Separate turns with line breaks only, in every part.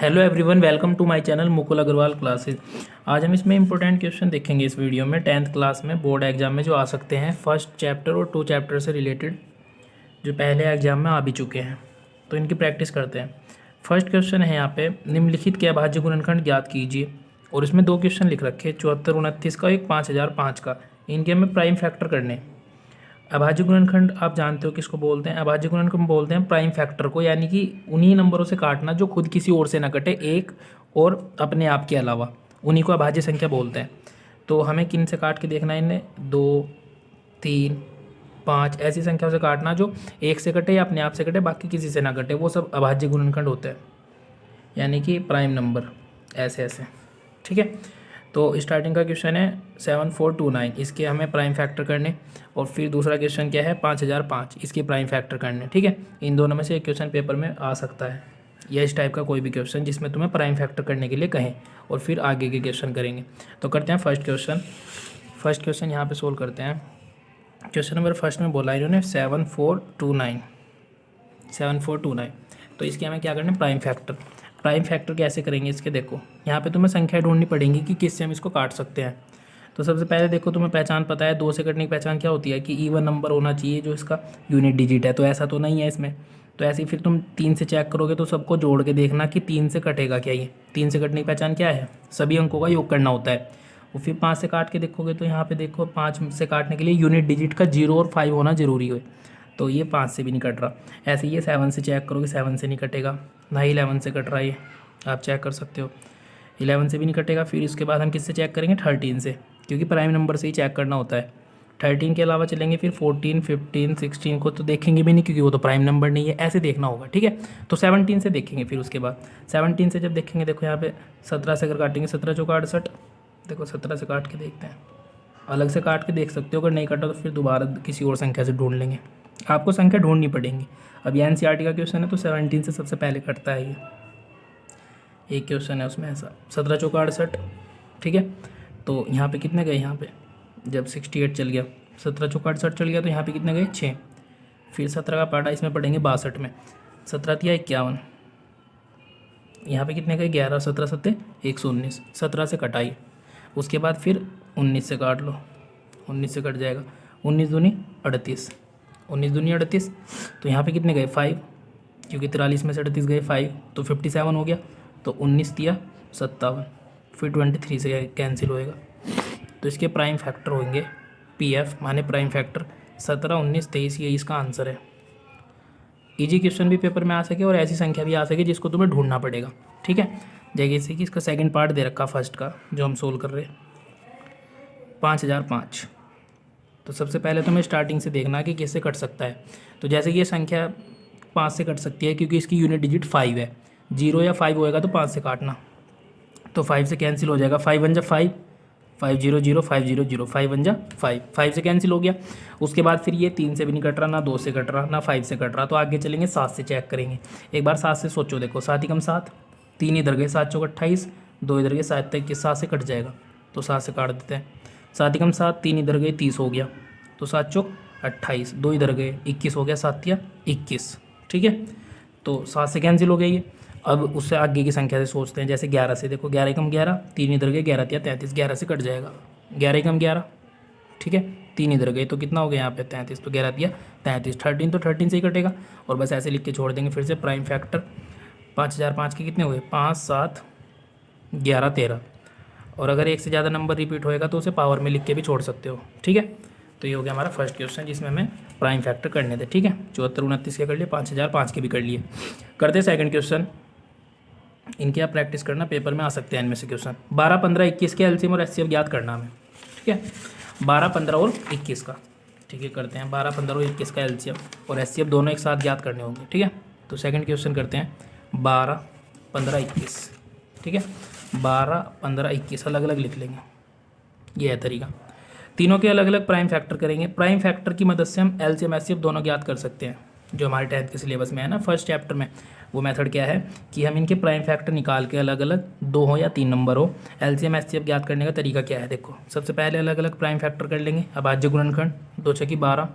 Hello everyone, welcome to my channel Mukul Agrawal classes. आज हम इसमें इंपॉर्टेंट क्वेश्चन देखेंगे इस वीडियो में। 10th क्लास में बोर्ड एग्जाम में जो आ सकते हैं फर्स्ट चैप्टर और 2 चैप्टर से रिलेटेड, जो पहले एग्जाम में आ भी चुके हैं, तो इनकी प्रैक्टिस करते हैं। फर्स्ट क्वेश्चन है यहाँ पे, निम्नलिखित के अभाज्य गुणनखंड ज्ञात कीजिए। और इसमें 2 क्वेश्चन लिख रखे, 74 29 का, एक 5005 का। इनके हमें प्राइम फैक्टर करने। अभाज्य गुणनखंड आप जानते हो किसको बोलते हैं? अभाज्य गुणनखंड बोलते हैं प्राइम फैक्टर को, यानी कि उन्हीं नंबरों से काटना जो खुद किसी और से ना कटे, एक और अपने आप के अलावा, उन्हीं को अभाज्य संख्या बोलते हैं। तो हमें किन से काट के देखना है इन्हें? 2 3 5 ऐसी संख्याओं से काटना जो एक से कटे या अपने आप से कटे, बाकी किसी से ना कटे, वो सब अभाज्य गुणनखंड होते हैं, यानी कि प्राइम नंबर ऐसे ऐसे। ठीक है, तो स्टार्टिंग का क्वेश्चन है 7429, इसके हमें प्राइम फैक्टर करने। और फिर दूसरा क्वेश्चन क्या है? 5005, इसके प्राइम फैक्टर करने। ठीक है, इन दोनों में से एक क्वेश्चन पेपर में आ सकता है, या इस टाइप का कोई भी क्वेश्चन जिसमें तुम्हें प्राइम फैक्टर करने के लिए कहें, और फिर आगे के क्वेश्चन करेंगे। तो करते हैं फर्स्ट क्वेश्चन यहाँ पर सोल्व करते हैं। क्वेश्चन नंबर फर्स्ट में बोला इन्होंने 7429। तो इसके हमें क्या करना है? प्राइम फैक्टर कैसे करेंगे इसके? देखो यहाँ पे तुम्हें संख्या ढूंढनी पड़ेगी कि किससे हम इसको काट सकते हैं। तो सबसे पहले देखो, तुम्हें पहचान पता है 2 से कटने की पहचान क्या होती है? कि इवन नंबर होना चाहिए जो इसका यूनिट डिजिट है। तो ऐसा तो नहीं है इसमें, तो ऐसे ही फिर तुम 3 से चेक करोगे तो सबको जोड़ के देखना कि 3 से कटेगा क्या। ये 3 से कटने की पहचान क्या है? सभी अंकों का योग करना होता है। और फिर 5 से काट के देखोगे तो यहाँ पे देखो 5 से काटने के लिए यूनिट डिजिट का 0 और 5 होना जरूरी है, तो ये 5 से भी नहीं कट रहा। ऐसे ही ये 7 से चेक करोगे, 7 से नहीं कटेगा ना, 11 से कट रहा है, ये आप चेक कर सकते हो, 11 से भी नहीं कटेगा। फिर इसके बाद हम किससे चेक करेंगे? 13 से, क्योंकि प्राइम नंबर से ही चेक करना होता है। 13 के अलावा चलेंगे फिर 14 15 16 को तो देखेंगे भी नहीं, क्योंकि वो तो प्राइम नंबर नहीं है, ऐसे देखना होगा। ठीक है, तो 17 से देखेंगे। फिर उसके बाद 17 से जब देखेंगे, देखो यहाँ पे 17 से अगर काटेंगे, 17 चौका 68, देखो 17 से काट के देखते हैं। अलग से काट के देख सकते हो, अगर नहीं काटा तो फिर दोबारा किसी और संख्या से ढूंढ लेंगे। आपको संख्या ढूंढनी पड़ेगी। अब ये NCERT का क्वेश्चन है, तो 17 से सबसे पहले कटता है ये। एक क्वेश्चन है उसमें ऐसा, 17 चौका 68। ठीक है, तो यहाँ पे कितने गए? यहाँ पे जब 68 चल गया, 17 चौका 68 चल गया, तो यहाँ पे कितने गए? 6। फिर 17 का पार्ट इसमें पढ़ेंगे 62 में, 17 तिया 51, यहाँ पे कितने गए? 11, 17 सत्ते 119, 17 से कटाइए। उसके बाद फिर 19 से काट लो, 19 से कट जाएगा। 19 दूनी 38, 19 दूनी 38, तो यहाँ पे कितने गए? 5, क्योंकि 43 में से 38 गए 5, तो 57 हो गया। तो 19 तिया 57, फिर 23 से कैंसिल होएगा। तो इसके प्राइम फैक्टर होंगे PF, माने प्राइम फैक्टर 17 19 23, ये इसका आंसर है। इजी क्वेश्चन भी पेपर में आ सके और ऐसी संख्या भी आ सके जिसको तुम्हें ढूंढना पड़ेगा। ठीक है, जैसे कि इसका सेकंड पार्ट दे रखा फर्स्ट का, जो हम सोल्व कर रहे हैं 5005। तो सबसे पहले तुम्हें स्टार्टिंग से देखना कि किससे कट सकता है। तो जैसे कि ये संख्या 5 से कट सकती है, क्योंकि इसकी यूनिट डिजिट 5 है। 0 या 5 होएगा तो 5 से काटना, तो 5 से कैंसिल हो जाएगा। 5 1 जा 5, 5 0 0 5 0 0, 5 1 जा 5, 5 से कैंसिल हो गया। उसके बाद फिर ये 3 से भी नहीं कट रहा, ना 2 से कट रहा, ना 5 से कट रहा। तो आगे चलेंगे 7 से चेक करेंगे। एक बार 7 से सोचो, देखो 7 ही कम 7, 3 इधर गए, 7 चौक 28, 2 इधर गए, 7 तक 7 से कट जाएगा, तो 7 से काट देते हैं। 7 ही कम 7, 3 इधर गए, 30 हो गया, तो 7 चौक 28, 2 इधर गए, 21 हो गया, 7 तिया 21। ठीक है, तो 7 से कैंसिल हो गया ये। अब उससे आगे की संख्या से सोचते हैं, जैसे 11 से, देखो 11 कम 11, 3 इधर गए, 11 तिया 33, 11 से कट जाएगा। 11 कम 11, ठीक है, 3 इधर गए, तो कितना हो गया यहाँ पे? 33, तो 11 तिया 33, 13 तो 13 से ही कटेगा। और बस ऐसे लिख के छोड़ देंगे। फिर से प्राइम फैक्टर 5005 के कितने हुए? 5 7 11 13। और अगर एक से ज़्यादा नंबर रिपीट होएगा तो उसे पावर में लिख के भी छोड़ सकते हो। ठीक है, तो ये हो गया हमारा फर्स्ट क्वेश्चन, जिसमें हमें प्राइम फैक्टर करने थे। ठीक है, 74 29 के कर लिए, 5005 के भी कर लिए। करते सेकंड क्वेश्चन। इनकी आप प्रैक्टिस करना, पेपर में आ सकते हैं इनमें से क्वेश्चन। 12 15 21 के एलसीएम और एचसीएफ ज्ञात करना हमें। ठीक है, 12 15 और 21 का। ठीक है, करते हैं 12 15 और 21 का एलसीएम और एचसीएफ दोनों एक साथ ज्ञात करने होंगे। ठीक है, तो सेकंड क्वेश्चन करते हैं 12 15 21। ठीक है, 12 15 21 अलग अलग लिख लेंगे, ये है तरीका। तीनों के अलग अलग प्राइम फैक्टर करेंगे। प्राइम फैक्टर की मदद से हम एलसीएम एचसीएफ दोनों ज्ञात कर सकते हैं, जो हमारे 10th के सिलेबस में है ना, फर्स्ट चैप्टर में। वो मेथड क्या है कि हम इनके प्राइम फैक्टर निकाल के अलग अलग 2 हो या 3 नंबर हो, एलसीएम एचसीएफ ज्ञात करने का तरीका क्या है? देखो सबसे पहले अलग अलग प्राइम फैक्टर कर लेंगे। अभाज्य गुणनखंड 2 छकी 12,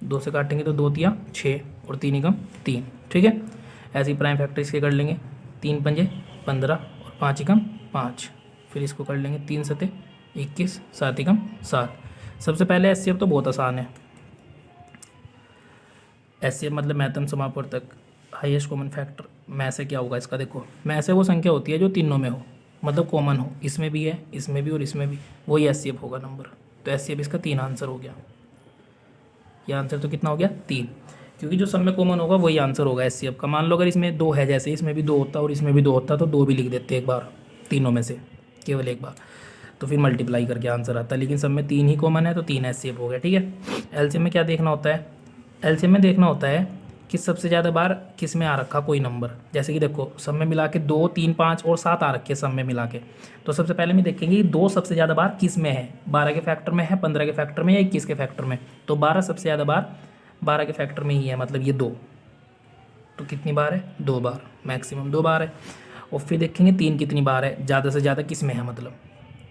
2 से काटेंगे तो 2 तिया 6 और 3 एकम 3। ठीक है, ऐसे ही प्राइम फैक्टर इसके कर लेंगे। 3 पंजे 15 और 5 एकम 5। फिर इसको कर लेंगे 3 सते 21, 7 एकम 7। सबसे पहले एचसीएफ तो बहुत आसान है। एचसीएफ मतलब महत्तम समापवर्तक, हाईएस्ट कॉमन फैक्टर। में से क्या होगा इसका, देखो में से वो संख्या होती है जो तीनों में हो, मतलब कॉमन हो, इसमें भी है, इसमें भी और इसमें भी, वही एचसीएफ होगा नंबर। तो एचसीएफ इसका 3 आंसर हो गया। ये आंसर तो कितना हो गया 3, क्योंकि जो सब में कॉमन होगा वही आंसर होगा एचसीएफ का। मान लो अगर इसमें 2 है, जैसे इसमें भी 2 होता और इसमें भी 2 होता तो 2 भी लिख देते एक बार, तीनों में से केवल एक बार, तो फिर मल्टीप्लाई करके आंसर आता। लेकिन सब में 3 ही कॉमन है तो 3 एचसीएफ हो गया। ठीक है, एलसीएम में क्या देखना होता है, एलसीएम में देखना होता है कि सबसे ज़्यादा बार किस में आ रखा कोई नंबर। जैसे कि देखो सब में मिला के 2, 3, 5 और 7 आ रखे सब में मिला के, तो सबसे पहले मैं देखेंगे कि 2 सबसे ज़्यादा बार किस में है, 12 के फैक्टर में है, 15 के फैक्टर में या 21 के फैक्टर में। तो 12 सबसे ज़्यादा बार 12 के फैक्टर में ही है, मतलब ये 2। तो कितनी बार है, 2 बार, मैक्सिमम 2 बार है। और फिर देखेंगे 3 कितनी बार है, ज़्यादा से ज़्यादा किस में है, मतलब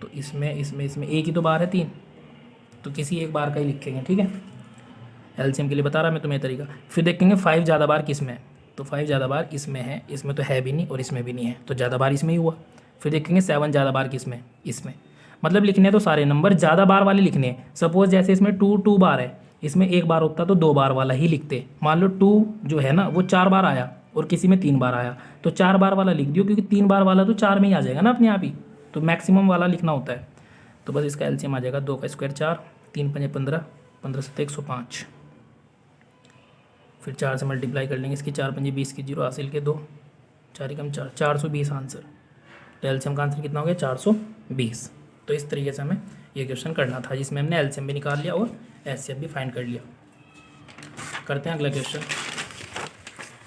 तो इसमें एक ही तो बार है 3, तो किसी एक बार का ही लिखेंगे। ठीक है, एलसीएम के लिए बता रहा मैं तुम्हें तरीका। फिर देखेंगे 5 ज़्यादा बार किस में है, तो 5 ज़्यादा बार इसमें है, इसमें तो है भी नहीं और इसमें भी नहीं है, तो ज़्यादा बार इसमें ही हुआ। फिर देखेंगे 7 ज़्यादा बार किस में, इसमें। मतलब लिखने तो सारे नंबर ज़्यादा बार वाले लिखने हैं। सपोज जैसे इसमें 2 बार है, इसमें 1 बार होता तो 2 बार वाला ही लिखते। मान लो 2 जो है ना वो 4 बार आया और किसी में 3 बार आया, तो 4 बार वाला लिख दियो, क्योंकि 3 बार वाला तो 4 में ही आ जाएगा ना अपने आप ही, तो मैक्सिमम वाला लिखना होता है। तो बस इसका एलसीएम आ जाएगा 2 का स्क्वायर 4, 3 पंजे 15, 15 सत्ते 105। फिर 4 से मल्टीप्लाई कर लेंगे, इसकी 4 पंजे 20 की 0 हासिल के 2, 4 एकम 4, 420 आंसर। तो एलसीएम का आंसर कितना हो गया 420। तो इस तरीके से हमें ये क्वेश्चन करना था, जिसमें हमने एलसीएम भी निकाल लिया और एचसीएफ भी फाइंड कर लिया। करते हैं अगला question,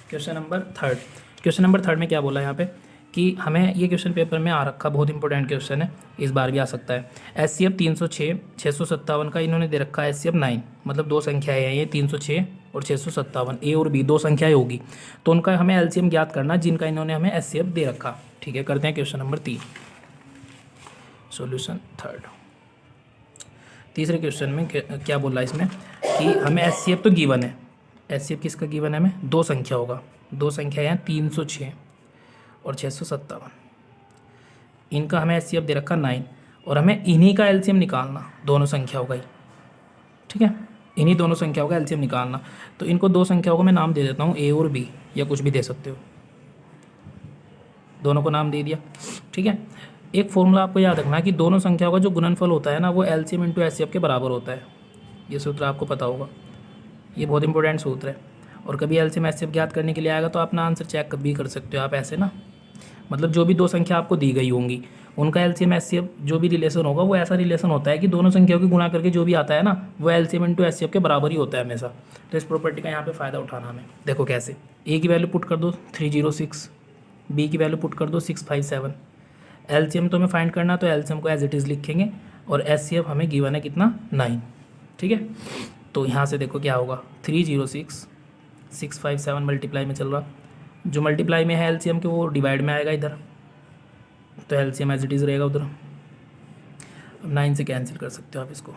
question number 3। Question number 3 में क्या बोला यहाँ पे कि हमें ये क्वेश्चन पेपर में आ रखा, बहुत इंपॉर्टेंट क्वेश्चन है, इस बार भी आ सकता है। एचसीएफ 306, 657 का इन्होंने दे रखा है एचसीएफ 9, मतलब 2 संख्याएं हैं ये 306 और 657, ए और बी 2 संख्याएं होगी, तो उनका हमें एलसीएम ज्ञात करना जिनका इन्होंने हमें एचसीएफ दे रखा। ठीक है, करते हैं क्वेश्चन नंबर 3, सॉल्यूशन 3। तीसरे क्वेश्चन में क्या बोला इसमें कि हमें एचसीएफ तो गिवन है, एचसीएफ किसका गिवन है, हमें 2 संख्या होगा, 2 संख्या हैं 306 और 657, इनका हमें एचसीएफ दे रखा 9 और हमें इन्हीं का एलसीएम निकालना, दोनों संख्याओं का ही। ठीक है, इन्हीं दोनों संख्याओं का एलसीएम निकालना। तो इनको 2 संख्याओं को मैं नाम दे देता हूँ ए और बी, या कुछ भी दे सकते हो, दोनों को नाम दे दिया। ठीक है, एक फॉर्मूला आपको याद रखना है कि दोनों संख्याओं का जो गुणनफल होता है ना वो एलसीएम इंटू एचसीएफ के बराबर होता है। ये सूत्र आपको पता होगा, ये बहुत इंपॉर्टेंट सूत्र है। और कभी एलसीएम एचसीएफ ज्ञात करने के लिए आएगा तो अपना आंसर चेक कभी कर सकते हो आप ऐसे ना, मतलब जो भी 2 संख्या आपको दी गई होंगी उनका एलसीएम एचसीएफ जो भी रिलेशन होगा वो ऐसा रिलेशन होता है कि दोनों संख्याओं की गुणा करके जो भी आता है ना वो एलसीएम इंटू एचसीएफ के बराबर ही होता है हमेशा। तो इस प्रॉपर्टी का यहाँ पे फ़ायदा उठाना हमें। देखो कैसे, ए की वैल्यू पुट कर दो 306, बी की वैल्यू पुट कर दो 657, एलसीएम तो हमें फाइंड करना, तो एलसीएम को एज इट इज़ लिखेंगे और एचसीएफ हमें गिवन है कितना 9। ठीक है, तो यहाँ से देखो क्या होगा 306, 657 मल्टीप्लाई में चल रहा, जो मल्टीप्लाई में है एलसीएम के वो डिवाइड में आएगा इधर, तो एलसीएम एज इट इज़ रहेगा उधर। अब 9 से कैंसिल कर सकते हो आप इसको,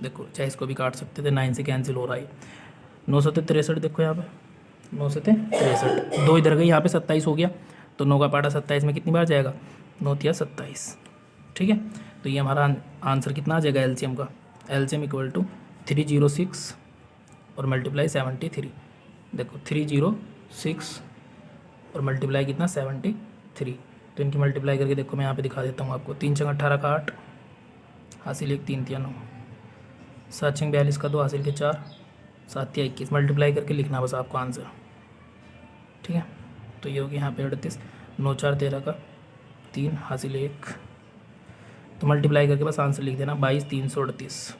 देखो चाहे इसको भी काट सकते थे, 9 से कैंसिल हो रहा है। 9 सत्ते 63, देखो यहाँ पे 9 सत्ते 63, 2 इधर गई, यहाँ पे 27 हो गया, तो 9 का पाटा 27 में कितनी बार जाएगा, 9 या 27। ठीक है, तो ये हमारा आंसर कितना आ जाएगा एलसीएम का, एलसीएम इक्वल टू 306 और मल्टीप्लाई 73। देखो 306 और मल्टीप्लाई कितना 73, तो इनकी मल्टीप्लाई करके देखो मैं यहाँ पे दिखा देता हूँ आपको। 3 × 18 का 8 हासिल 1, 3 × 9, 7 × 42 का 2 हासिल के 4, 7 × 21 मल्टीप्लाई करके लिखना बस आपको आंसर। ठीक है, तो ये होगी यहाँ पे 38, 9 × 4 13 का 3 हासिल 1, तो मल्टीप्लाई करके बस आंसर लिख देना 22 338,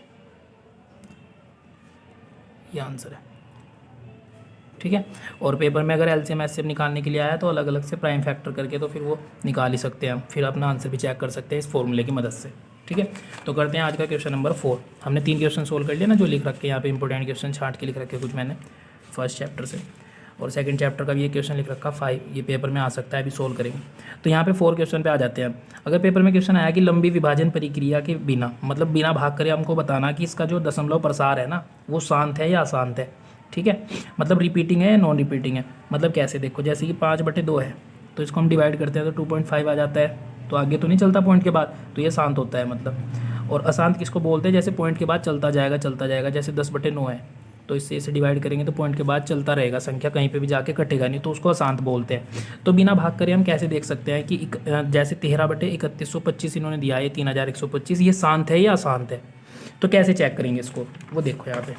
ये आंसर है। ठीक है, और पेपर में अगर एलसीएम एचसीएफ निकालने के लिए आया तो अलग अलग से प्राइम फैक्टर करके तो फिर वो निकाल ही सकते हैं हम, फिर अपना आंसर भी चेक कर सकते हैं इस फॉर्मूले की मदद से। ठीक है, तो करते हैं आज का क्वेश्चन नंबर 4। हमने 3 क्वेश्चन सोल्व कर लिया ना, जो लिख रखे यहाँ पे इंपॉर्टेंट क्वेश्चन छांट के लिख रखे कुछ मैंने फर्स्ट चैप्टर से, और सेकंड चैप्टर का भी ये क्वेश्चन लिख रखा 5, ये पेपर में आ सकता है, अभी सोल्व करेंगे। तो यहाँ पे 4 क्वेश्चन पे आ जाते हैं। अगर पेपर में क्वेश्चन आया कि लंबी विभाजन प्रक्रिया के बिना, मतलब बिना भाग करे हमको बताना कि इसका जो दशमलव प्रसार है ना वो शांत है या अशांत है। ठीक है, मतलब रिपीटिंग है या नॉन रिपीटिंग है, मतलब कैसे, देखो जैसे कि 5/2 है, तो इसको हम डिवाइड करते हैं तो 2.5 आ जाता है। तो आगे तो नहीं चलता पॉइंट के बाद, तो ये शांत होता है मतलब। और अशांत किसको बोलते हैं, जैसे पॉइंट के बाद चलता जाएगा, जैसे 10/9 है तो इससे इसे डिवाइड करेंगे तो पॉइंट के बाद चलता रहेगा, संख्या कहीं पे भी जाके कटेगा नहीं, तो उसको अशांत बोलते हैं। तो बिना भाग करे हम कैसे देख सकते हैं कि जैसे 13/3125 इन्होंने दिया है 3125, ये शांत है या अशांत है। तो कैसे चेक करेंगे इसको, वो देखो यहाँ पे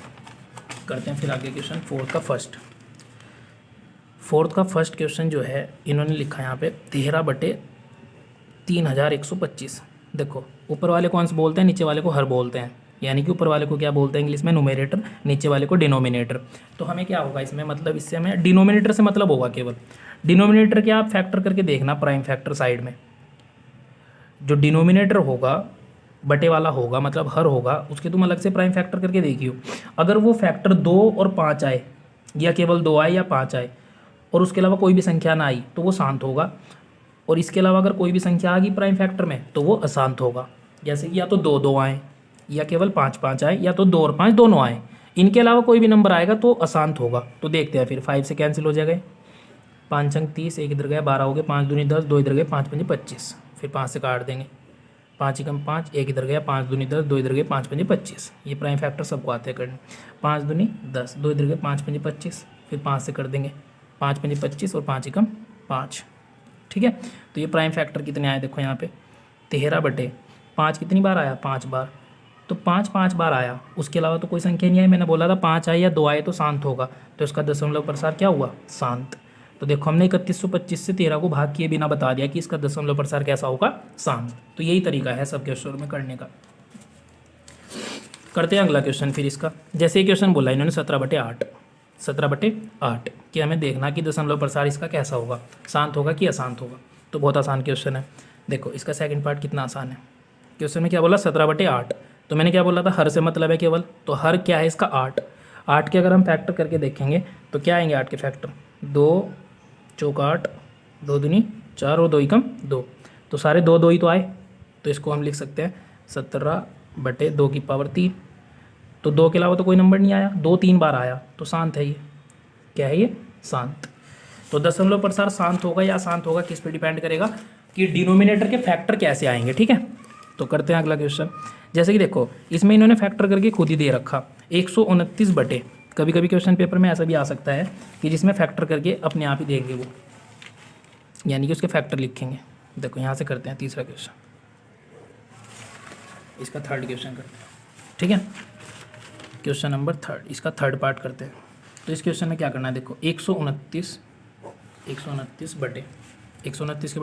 करते हैं फिर आगे क्वेश्चन। फोर्थ का फर्स्ट क्वेश्चन जो है इन्होंने लिखा है यहाँ पे 13/3125। देखो ऊपर वाले को अंश बोलते हैं, नीचे वाले को हर बोलते हैं, यानी कि ऊपर वाले को क्या बोलते हैं इंग्लिश में, न्यूमरेटर, नीचे वाले को डिनोमिनेटर। तो हमें क्या होगा इसमें, मतलब इससे हमें डिनोमिनेटर से मतलब होगा केवल डिनोमिनेटर के आप फैक्टर करके देखना, प्राइम फैक्टर साइड में जो डिनोमिनेटर होगा बटे वाला होगा मतलब हर होगा, उसके तुम अलग से प्राइम फैक्टर करके देखियो। अगर वो फैक्टर 2 और 5 आए या केवल 2 आए या 5 आए और उसके अलावा कोई भी संख्या ना आई तो वो शांत होगा, और इसके अलावा अगर कोई भी संख्या आ गई प्राइम फैक्टर में तो वो अशांत होगा। जैसे कि या तो 2 आए या केवल 5 आए या तो 2 और 5 दोनों आए, इनके अलावा कोई भी नंबर आएगा तो अशांत होगा। तो देखते हैं फिर 5 से कैंसिल हो जाएगा, 5 अंक 30, एक इधर गया 12 हो गए, 5 दूनी 10, 2 इधर गए 5 पंजे 25, फिर 5 से काट देंगे, 5 एकम 5, एक इधर गया 5 दूनी 10, 2 इधर गए 5 पंजे 25। ये प्राइम फैक्टर सबको आते हैं करने, 5 दूनी 10, 2 इधर गए 5 पंजे 25, फिर 5 से कर देंगे 5 पंजे 25 और 5 एकम 5। ठीक है, तो ये प्राइम फैक्टर कितने आए देखो यहाँ पे 13/5 कितनी बार आया, 5 बार, तो 5 बार आया, उसके अलावा तो कोई संख्या नहीं आई। मैंने बोला था 5 आए या 2 आए तो शांत होगा, तो इसका दशमलव प्रसार क्या हुआ, शांत। तो देखो हमने 3125 से 13 को भाग किए बिना बता दिया कि इसका दशमलव प्रसार कैसा होगा, शांत। तो यही तरीका है सब क्वेश्चन में करने का। करते हैं अगला क्वेश्चन फिर इसका। जैसे ये क्वेश्चन बोला इन्होंने 17/8 कि हमें देखना कि दशमलव प्रसार इसका कैसा होगा, शांत होगा कि अशांत होगा। तो बहुत आसान क्वेश्चन है। देखो इसका सेकंड पार्ट कितना आसान है। क्वेश्चन में क्या बोला 17/8, तो मैंने क्या बोला था हर से मतलब है केवल, तो हर क्या है इसका 8 के अगर हम फैक्टर करके देखेंगे तो क्या आएंगे 8 के फैक्टर, 2 चौक 8, 2 दूनी 4 और 2 एकम 2, तो सारे 2 ही तो आए। तो इसको हम लिख सकते हैं 17/2 तो 2 के अलावा तो कोई नंबर नहीं आया, 2 3 बार आया तो शांत है ये। क्या है ये, शांत। तो दशमलव प्रसार शांत होगा या अशांत होगा किस पे डिपेंड करेगा कि डिनोमिनेटर के फैक्टर कैसे आएंगे। ठीक है, तो करते हैं अगला क्वेश्चन। जैसे कि देखो इसमें इन्होंने फैक्टर करके खुद ही दे रखा 129 कभी कभी क्वेश्चन पेपर में ऐसा भी आ सकता है कि जिसमें फैक्टर करके अपने आप ही देंगे वो, यानी कि उसके फैक्टर लिखेंगे। देखो यहाँ से करते हैं तीसरा क्वेश्चन, इसका थर्ड क्वेश्चन करते हैं। ठीक है, क्वेश्चन नंबर 3 इसका थर्ड पार्ट करते हैं। तो इस क्वेश्चन में क्या करना है, देखो 129 के बटे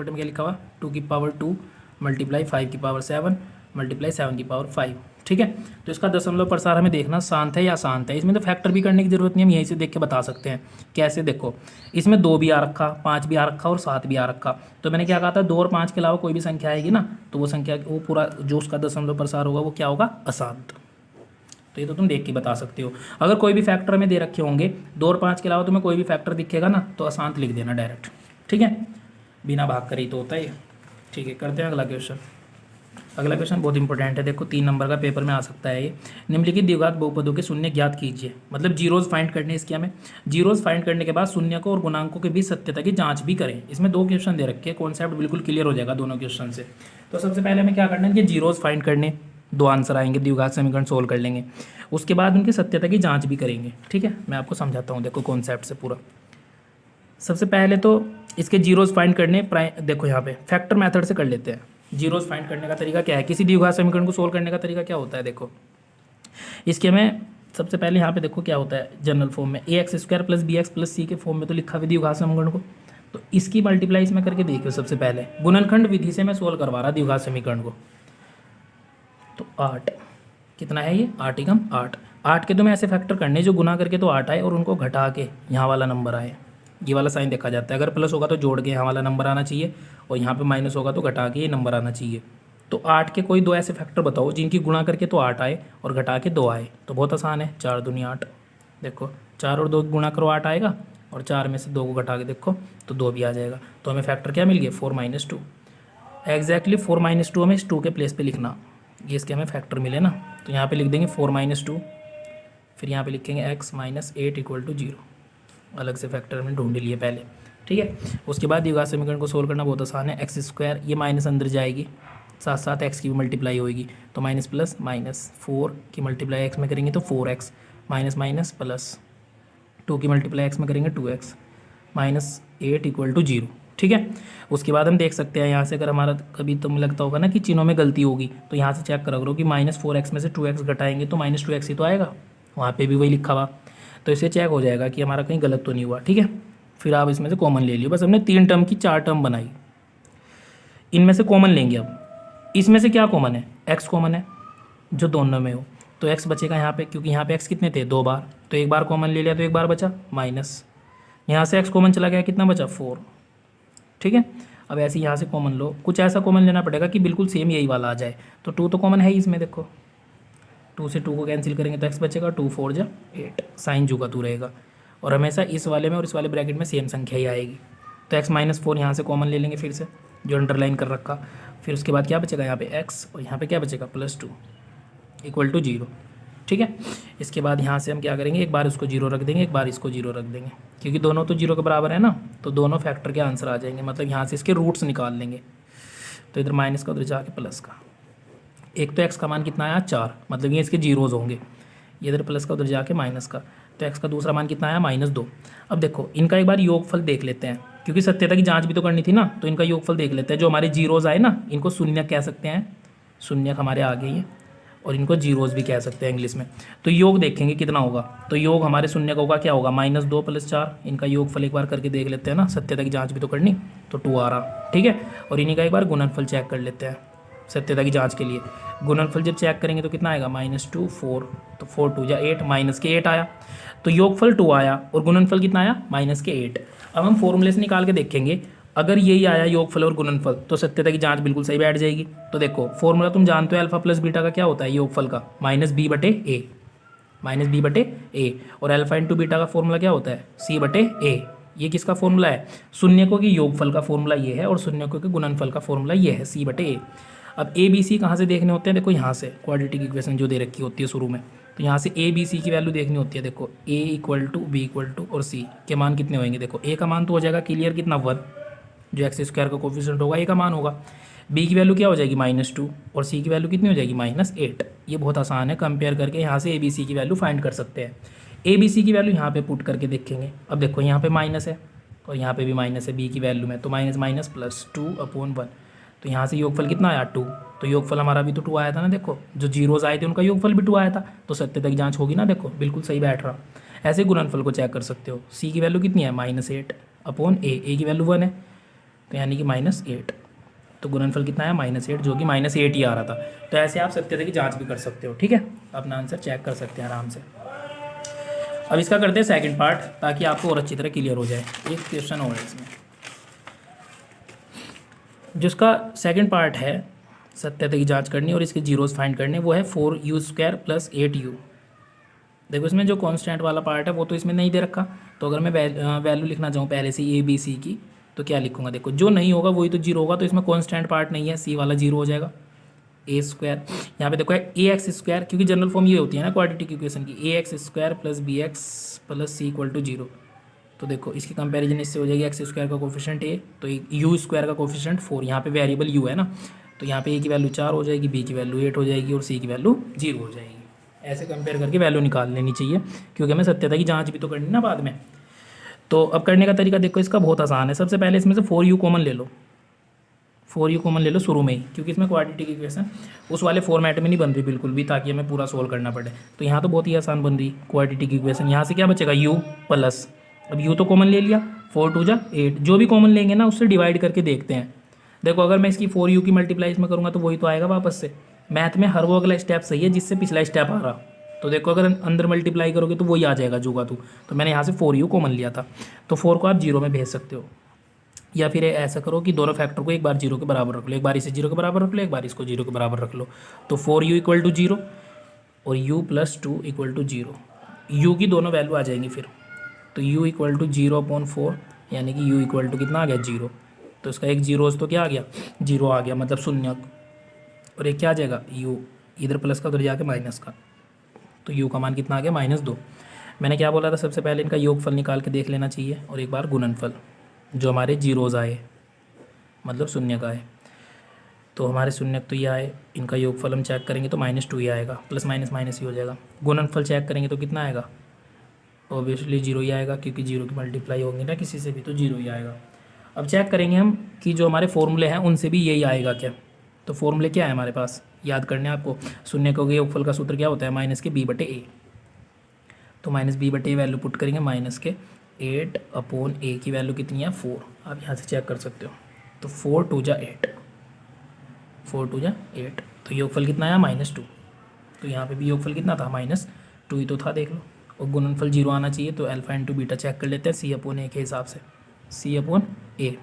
में क्या लिखा हुआ 2 मल्टीप्लाई 5 मल्टीप्लाई 7 ठीक है। तो इसका दशमलव प्रसार हमें देखना शांत है या अशांत है। इसमें तो फैक्टर भी करने की जरूरत नहीं, हम यहीं से देख के बता सकते हैं। कैसे, देखो इसमें 2 भी आ रखा, 5 भी आ रखा और 7 भी आ रखा, तो मैंने क्या कहा था 2 और 5 के अलावा कोई भी संख्या आएगी ना तो वो संख्या वो पूरा जो उसका दशमलव प्रसार होगा वो क्या होगा, अशांत। तो ये तो तुम देख के बता सकते हो। अगर कोई भी फैक्टर में दे रखे होंगे 2 और 5 के अलावा तुम्हें कोई भी फैक्टर दिखेगा ना तो अशांत लिख देना डायरेक्ट। ठीक है, बिना भाग कर ही तो होता है ये। ठीक है, करते हैं अगला क्वेश्चन। अगला क्वेश्चन बहुत इंपॉर्टेंट है, देखो 3 नंबर का पेपर में आ सकता है ये। निम्नलिखित द्विघात बहुपदों के शून्य ज्ञात कीजिए, मतलब जीरोज फाइंड करने इसके हमें। जीरोज फाइंड करने के बाद शून्य को और गुणांकों के बीच सत्यता की जांच भी करें। इसमें 2 क्वेश्चन दे रखे हैं, कॉन्सेप्ट बिल्कुल क्लियर हो जाएगा दोनों क्वेश्चन से। तो सबसे पहले हमें क्या करना है कि जीरोज फाइंड करने, 2 आंसर आएंगे, द्विघात समीकरण सोल्व कर लेंगे, उसके बाद उनकी सत्यता की जाँच भी करेंगे। ठीक है, मैं आपको समझाता हूँ, देखो कॉन्सेप्ट से पूरा। सबसे पहले तो इसके जीरोज फाइंड करने, देखो यहाँ पे फैक्टर मेथड से कर लेते हैं। जीरोज फाइंड करने का तरीका क्या है, किसी द्विघात समीकरण को सोल्व करने का तरीका क्या होता है, देखो इसके हमें सबसे पहले यहाँ पे देखो क्या होता है जनरल फॉर्म में ax² + bx + c के फॉर्म में तो लिखा हुआ द्विघात समीकरण को, तो इसकी मल्टीप्लाई इसमें करके देखियो। सबसे पहले गुणनखंड विधि से मैं सोल्व करवा रहा द्विघात समीकरण को, तो 8 कितना है ये 8 एकम 8 के तो मैं ऐसे फैक्टर करने जो गुना करके तो 8 आए और उनको घटा के यहाँ वाला नंबर आए। ये वाला साइन देखा जाता है, अगर प्लस होगा तो जोड़ के यहाँ वाला नंबर आना चाहिए और यहाँ पे माइनस होगा तो घटा के ये नंबर आना चाहिए। तो 8 के कोई 2 ऐसे फैक्टर बताओ जिनकी गुणा करके तो 8 आए और घटा के 2 आए। तो बहुत आसान है, 4 दूनी 8, देखो 4 और 2 गुणा करो 8 आएगा और 4 में से 2 को घटा के देखो तो 2 भी आ जाएगा। तो हमें फैक्टर क्या मिल गया 4 - 2। एग्जैक्टली 4 - 2 हमें इस 2 के प्लेस पर लिखना, ये इसके हमें फैक्टर मिले ना, तो यहाँ पर लिख देंगे 4 - 2, फिर यहाँ पर लिखेंगे x - 8 = 0। अलग से फैक्टर में ढूंढ लिए पहले। ठीक ठीक है। उसके बाद द्विघात समीकरण को सोल्व करना बहुत आसान है। एक्स स्क्वायर, ये माइनस अंदर जाएगी, साथ साथ एक्स की भी मल्टीप्लाई होगी, तो माइनस प्लस माइनस, 4 की मल्टीप्लाई एक्स में करेंगे तो 4x, माइनस माइनस प्लस, 2 की मल्टीप्लाई एक्स में करेंगे 2x, -8 इक्वल टू 0। ठीक है। उसके बाद हम देख सकते हैं यहाँ से, अगर हमारा कभी तुम लगता होगा ना कि चिन्हों में गलती होगी, तो यहाँ से चेक करो कि -4x में से 2x घटाएंगे तो -2x ही तो आएगा, वहाँ पे भी वही लिखा हुआ, तो इससे चेक हो जाएगा कि हमारा कहीं गलत तो नहीं हुआ। ठीक है। फिर आप इसमें से कॉमन ले लियो। बस हमने 3 टर्म की 4 टर्म बनाई, इनमें से कॉमन लेंगे। अब इसमें से क्या कॉमन है, x कॉमन है जो दोनों में हो, तो x बचेगा यहाँ पे, क्योंकि यहाँ पे x कितने थे 2 बार, तो एक बार कॉमन ले लिया तो एक बार बचा माइनस, यहाँ से x कॉमन चला गया, कितना बचा 4। ठीक है। अब ऐसे यहाँ से कॉमन लो, कुछ ऐसा कॉमन लेना पड़ेगा कि बिल्कुल सेम यही वाला आ जाए, तो 2 तो कॉमन है ही इसमें, देखो 2 से 2 को कैंसिल करेंगे तो x बचेगा, 2 4 जा 8, साइन जू का तू रहेगा, और हमेशा इस वाले में और इस वाले ब्रैकेट में सेम संख्या ही आएगी। तो x-4 यहाँ से कॉमन ले लेंगे फिर से, जो अंडरलाइन कर रखा। फिर उसके बाद क्या बचेगा यहाँ पे x, और यहाँ पे क्या बचेगा +2 इक्वल टू 0। ठीक है। इसके बाद यहाँ से हम क्या करेंगे, एक बार इसको 0 रख देंगे, एक बार इसको 0 रख देंगे, क्योंकि दोनों तो 0 के बराबर है ना, तो दोनों फैक्टर के आंसर आ जाएंगे, मतलब यहाँ से इसके रूट्स निकाल लेंगे। तो इधर माइनस का, उधर जाके प्लस का, एक तो x का मान कितना आया 4, मतलब ये इसके जीरोज़ होंगे, ये इधर प्लस का, उधर जाके माइनस का, तो x का दूसरा मान कितना आया -2। अब देखो इनका एक बार योगफल देख लेते हैं, क्योंकि सत्यता की जांच भी तो करनी थी ना, तो इनका योगफल देख लेते हैं। जो हमारे जीरोज़ आए ना, इनको शून्य कह सकते हैं, शून्य हमारे आ गए, और इनको जीरोज़ भी कह सकते हैं इंग्लिश में। तो योग देखेंगे कितना होगा, तो योग हमारे शून्य का होगा, क्या होगा -2 + 4, इनका योगफल एक बार करके देख लेते हैं ना, सत्यता की जाँच भी तो करनी, तो 2 आ रहा। ठीक है। और इन्हीं का एक बार गुणनफल चेक कर लेते हैं सत्यता की जांच के लिए। गुणनफल जब चेक करेंगे तो कितना आएगा -2 4, तो 4 2 जा 8, -8 आया, तो योगफल 2 आया और गुणनफल कितना आया -8। अब हम फॉर्मूले से निकाल के देखेंगे, अगर यही आया योगफल और गुणनफल तो सत्यता की जांच बिल्कुल सही बैठ जाएगी। तो देखो फॉर्मूला तुम जानते हो, अल्फा + बीटा का क्या होता है योगफल का, -b/a, -b/a, और अल्फा × बीटा का फॉर्मूला क्या होता है c/a। ये किसका फॉर्मूला है, शून्यकों की योगफल का फॉर्मूला ये है, और शून्यकों के गुणनफल का फॉर्मूला ये है c/a। अब ए बी सी कहाँ से देखने होते हैं, देखो यहाँ से क्वाड्रेटिक इक्वेशन जो दे रखी होती है शुरू में, तो यहाँ से ए बी सी की वैल्यू देखनी होती है। देखो a = b = और c के मान कितने होंगे, देखो a का मान तो हो जाएगा क्लियर कितना 1, जो x² का कोफिशिएंट होगा a का मान होगा, b की वैल्यू क्या हो जाएगी -2, और c की वैल्यू कितनी हो जाएगी -8। ये बहुत आसान है, कंपेयर करके यहाँ से a b c की वैल्यू फाइंड कर सकते हैं। a b c की वैल्यू यहाँ पे पुट करके देखेंगे। अब देखो यहाँ पे माइनस है और यहाँ पे भी माइनस है b की वैल्यू में, तो माइनस +2/1, तो यहाँ से योगफल कितना आया 2, तो योगफल हमारा भी तो 2 आया था ना, देखो जो जीरोज़ आए थे उनका योगफल भी 2 आया था, तो सत्यता की जांच होगी ना, देखो बिल्कुल सही बैठ रहा। ऐसे गुणनफल को चेक कर सकते हो। c की वैल्यू कितनी है -8/a, a की वैल्यू 1 है, तो यानी कि -8, तो गुणनफल कितना है -8, जो कि -8 ही आ रहा था। तो ऐसे आप सत्यता की जाँच भी कर सकते हो। ठीक है, अपना आंसर चेक कर सकते हैं आराम से। अब इसका करते हैं सेकंड पार्ट, ताकि आपको और अच्छी तरह क्लियर हो जाए। एक क्वेश्चन और है इसमें, जिसका सेकंड पार्ट है सत्यता की जांच करनी और इसके जीरोस फाइंड करने, वो है 4u² + 8u। देखो इसमें जो कांस्टेंट वाला पार्ट है वो तो इसमें नहीं दे रखा, तो अगर मैं वैल्यू लिखना चाहूँ पहले से a b c की, तो क्या लिखूँगा, देखो जो नहीं होगा वही तो जीरो होगा, तो इसमें कांस्टेंट पार्ट नहीं है, c वाला जीरो हो जाएगा। a², यहाँ पे देखो है ax², क्योंकि जनरल फॉर्म ये होती है ना क्वाड्रेटिक इक्वेशन की, ax² + bx + c = 0। तो देखो इसकी कंपैरिजन इससे हो जाएगी, x² का कोफिशिएंट a, तो u² का कोफिशिएंट 4, यहाँ पे वेरिएबल u है ना, तो यहाँ पे a की वैल्यू 4 हो जाएगी, b की वैल्यू 8 हो जाएगी, और c की वैल्यू 0 हो जाएगी। ऐसे कंपेयर करके वैल्यू निकाल लेनी चाहिए, क्योंकि हमें सत्यता की जांच भी तो करनी ना बाद में। तो अब करने का तरीका देखो, इसका बहुत आसान है। सबसे पहले इसमें से 4u कॉमन ले लो, 4u कॉमन ले लो शुरू में ही, क्योंकि इसमें क्वाड्रेटिक इक्वेशन उस वाले फॉर्मेट में नहीं बन रही बिल्कुल भी, ताकि हमें पूरा सोल्व करना पड़े। तो यहाँ तो बहुत ही आसान बन रही क्वाड्रेटिक इक्वेशन। यहाँ से क्या बचेगा u प्लस, अब u तो कॉमन ले लिया, 4 2 जा 8, जो भी कॉमन लेंगे ना उससे डिवाइड करके देखते हैं। देखो अगर मैं इसकी 4u की मल्टीप्लाई इसमें करूँगा तो वही तो आएगा वापस से। मैथ में हर वो अगला स्टेप सही है जिससे पिछला स्टेप आ रहा। तो देखो अगर अंदर मल्टीप्लाई करोगे तो वही आ जाएगा जो का तो मैंने यहाँ से 4u कॉमन लिया था, तो 4 को आप 0 में भेज सकते हो, या फिर ऐसा करो कि दोनों फैक्टर को एक बार 0 के बराबर रख लो, एक बार इसे 0 के बराबर रख लो, एक बार इसको 0 के बराबर रख लो। तो 4u = 0 और u + 2 = 0, u की दोनों वैल्यू आ जाएंगी फिर। तो u = 0/4, यानी कि u = कितना आ गया 0, तो इसका एक जीरोस तो क्या आ गया 0 आ गया, मतलब शून्य, और एक क्या आ जाएगा u, इधर प्लस का उधर जाके माइनस का, तो u का मान कितना आ गया -2। मैंने क्या बोला था, सबसे पहले इनका योगफल निकाल के देख लेना चाहिए और एक बार गुणनफल। जो हमारे जीरोज़ आए, मतलब शून्यक आए। तो हमारे शून्यक तो ये आए, इनका योगफल हम चेक करेंगे तो -2 ही आएगा, प्लस माइनस माइनस ही हो जाएगा। गुणनफल चेक करेंगे तो कितना आएगा, ऑब्वियसली 0 ही आएगा, क्योंकि 0 की मल्टीप्लाई होंगी ना किसी से भी, तो 0 ही आएगा। अब चेक करेंगे हम कि जो हमारे फॉर्मूले हैं उनसे भी यही आएगा क्या। तो फॉर्मूले क्या है हमारे पास, याद करने हैं आपको। शून्यकों के योगफल का सूत्र क्या होता है, -b/a। तो -b/a वैल्यू पुट करेंगे, -8/a की वैल्यू कितनी है, 4। आप यहाँ से चेक कर सकते हो। तो 4 2 जा 8, 4 2 जा 8, तो योगफल कितना आया, -2। तो यहाँ पे भी योगफल कितना था, -2 ही तो था, देख लो। और गुणनफल 0 आना चाहिए, तो अल्फा इंटू बीटा चेक कर लेते हैं c/a के हिसाब से। c/a,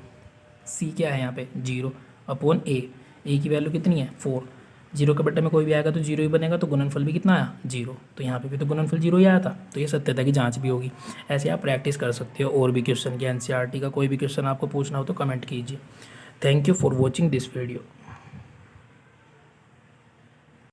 c क्या है यहाँ पे, 0/a, a की वैल्यू कितनी है, 4। 0 के बट्टे में कोई भी आएगा तो 0 ही बनेगा, तो गुणनफल भी कितना आया, 0। तो यहाँ पे भी तो गुणनफल 0 ही आया था, तो ये सत्यता की जांच भी होगी। ऐसे आप प्रैक्टिस कर सकते हो। और भी क्वेश्चन की, एनसीईआरटी का कोई भी क्वेश्चन आपको पूछना हो तो कमेंट कीजिए। Thank you for watching this video.